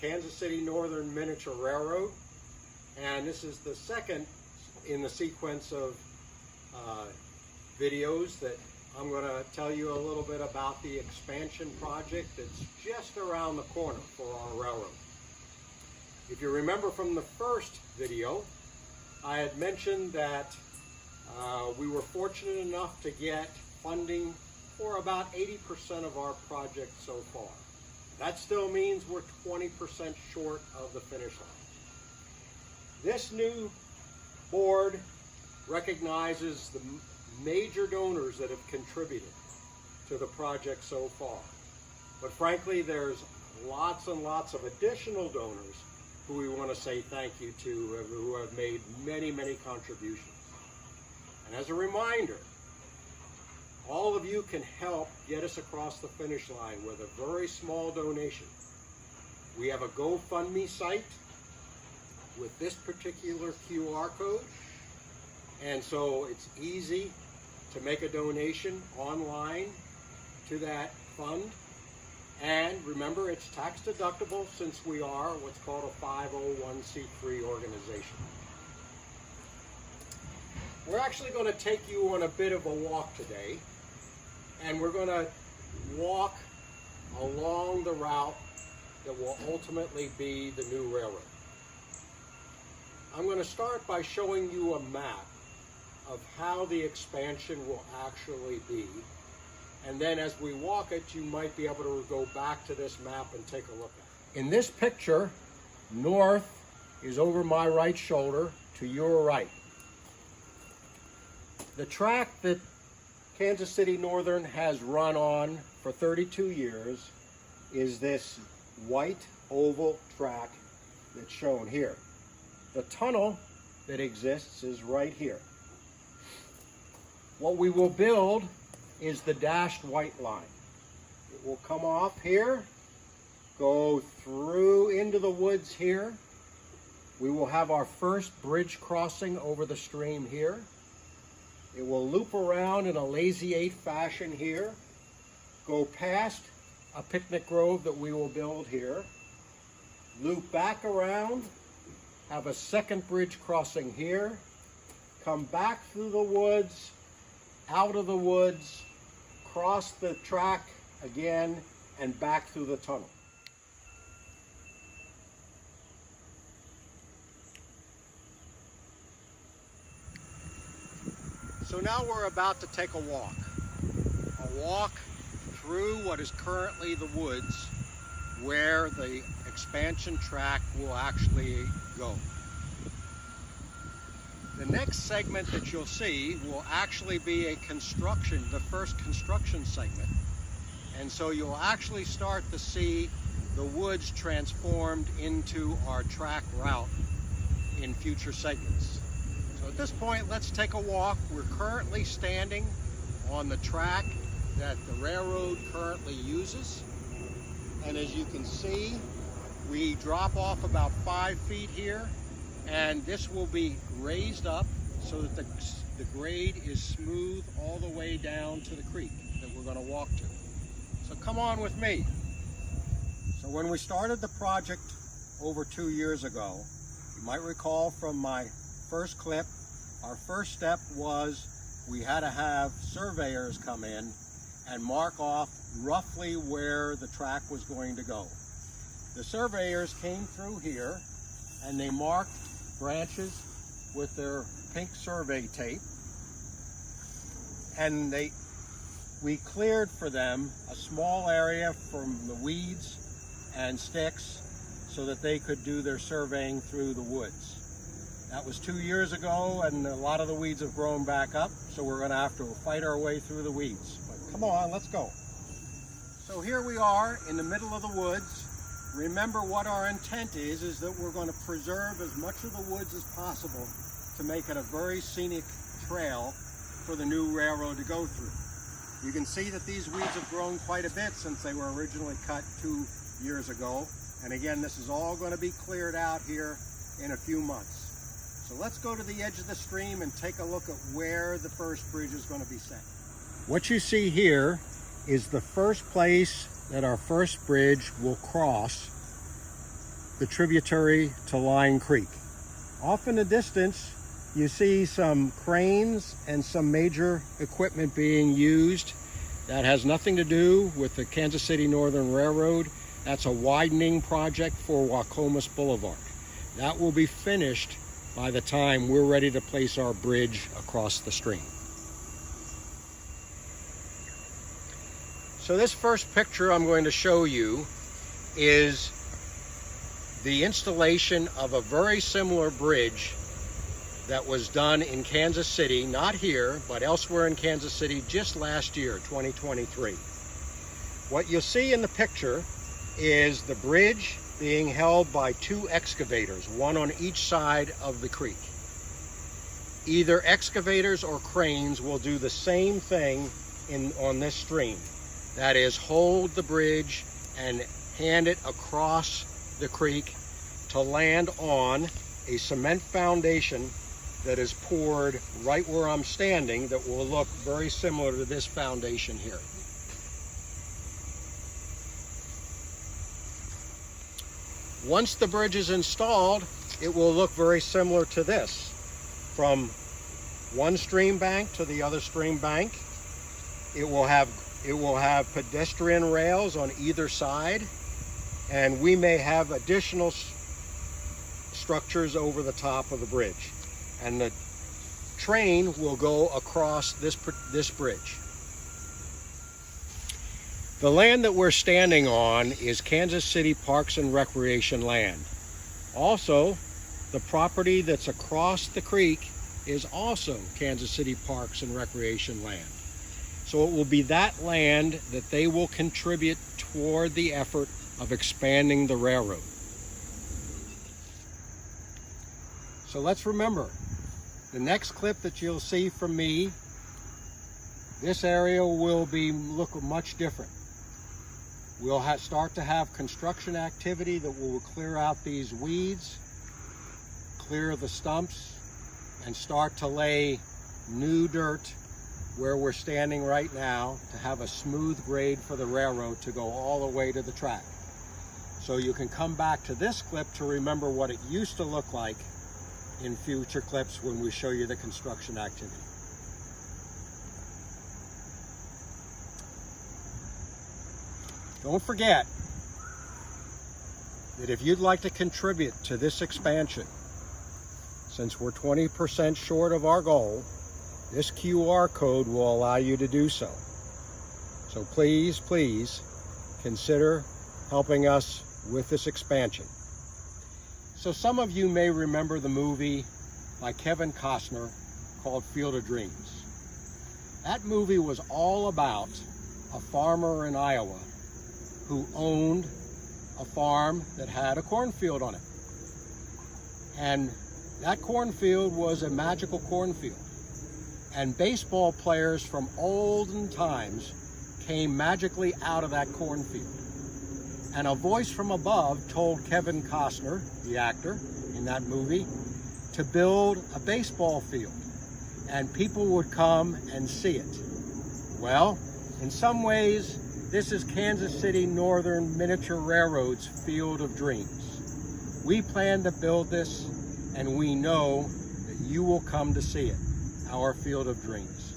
Kansas City Northern Miniature Railroad, and this is the second in the sequence of videos that I'm going to tell you a little bit about the expansion project that's just around the corner for our railroad. If you remember from the first video, I had mentioned that we were fortunate enough to get funding for about 80% of our project so far. That still means we're 20% short of the finish line. This new board recognizes the major donors that have contributed to the project so far. But frankly, there's lots and lots of additional donors who we want to say thank you to, who have made many, many contributions. And as a reminder, all of you can help get us across the finish line with a very small donation. We have a GoFundMe site with this particular QR code, and so it's easy to make a donation online to that fund. And remember, it's tax deductible since we are what's called a 501c3 organization. We're actually going to take you on a bit of a walk today, and we're going to walk along the route that will ultimately be the new railroad. I'm going to start by showing you a map of how the expansion will actually be. And then as we walk it, you might be able to go back to this map and take a look at it. In this picture, north is over my right shoulder to your right. The track that Kansas City Northern has run on for 32 years is this white oval track that's shown here. The tunnel that exists is right here. What we will build is the dashed white line. It will come off here, go through into the woods here. We will have our first bridge crossing over the stream here. It will loop around in a Lazy 8 fashion here, go past a picnic grove that we will build here, loop back around, have a second bridge crossing here, come back through the woods, out of the woods, cross the track again, and back through the tunnel. So now we're about to take a walk through what is currently the woods where the expansion track will actually go. The next segment that you'll see will actually be a construction, the first construction segment. And so you'll actually start to see the woods transformed into our track route in future segments. So at this point, let's take a walk. We're currently standing on the track that the railroad currently uses. And as you can see, we drop off about 5 feet here, and this will be raised up so that the grade is smooth all the way down to the creek that we're going to walk to. So come on with me. So when we started the project over 2 years ago, you might recall from my first clip, our first step was we had to have surveyors come in and mark off roughly where the track was going to go. The surveyors came through here and they marked branches with their pink survey tape, and we cleared for them a small area from the weeds and sticks so that they could do their surveying through the woods. That was 2 years ago, and a lot of the weeds have grown back up, so we're going to have to fight our way through the weeds. But come on, let's go. So here we are in the middle of the woods. Remember, what our intent is that we're going to preserve as much of the woods as possible to make it a very scenic trail for the new railroad to go through. You can see that these weeds have grown quite a bit since they were originally cut 2 years ago. And again, this is all going to be cleared out here in a few months. So let's go to the edge of the stream and take a look at where the first bridge is going to be set. What you see here is the first place that our first bridge will cross the tributary to Line Creek. Off in the distance, you see some cranes and some major equipment being used. That has nothing to do with the Kansas City Northern Railroad. That's a widening project for Waukomis Boulevard. That will be finished by the time we're ready to place our bridge across the stream. So this first picture I'm going to show you is the installation of a very similar bridge that was done in Kansas City, not here, but elsewhere in Kansas City just last year, 2023. What you'll see in the picture is the bridge being held by two excavators, one on each side of the creek. Either excavators or cranes will do the same thing on this stream. That is, hold the bridge and hand it across the creek to land on a cement foundation that is poured right where I'm standing that will look very similar to this foundation here. Once the bridge is installed, it will look very similar to this. From one stream bank to the other stream bank, it will have pedestrian rails on either side, and we may have additional structures over the top of the bridge. And the train will go across this bridge. The land that we're standing on is Kansas City Parks and Recreation land. Also, the property that's across the creek is also Kansas City Parks and Recreation land. So it will be that land that they will contribute toward the effort of expanding the railroad. So let's remember, the next clip that you'll see from me, this area will look much different. We'll start to have construction activity that will clear out these weeds, clear the stumps, and start to lay new dirt where we're standing right now to have a smooth grade for the railroad to go all the way to the track. So you can come back to this clip to remember what it used to look like in future clips when we show you the construction activity. Don't forget that if you'd like to contribute to this expansion, since we're 20% short of our goal, this QR code will allow you to do so. So please, please consider helping us with this expansion. So some of you may remember the movie by Kevin Costner called Field of Dreams. That movie was all about a farmer in Iowa who owned a farm that had a cornfield on it. And that cornfield was a magical cornfield. And baseball players from olden times came magically out of that cornfield. And a voice from above told Kevin Costner, the actor in that movie, to build a baseball field. And people would come and see it. Well, in some ways, this is Kansas City Northern Miniature Railroad's Field of Dreams. We plan to build this, and we know that you will come to see it, our Field of Dreams.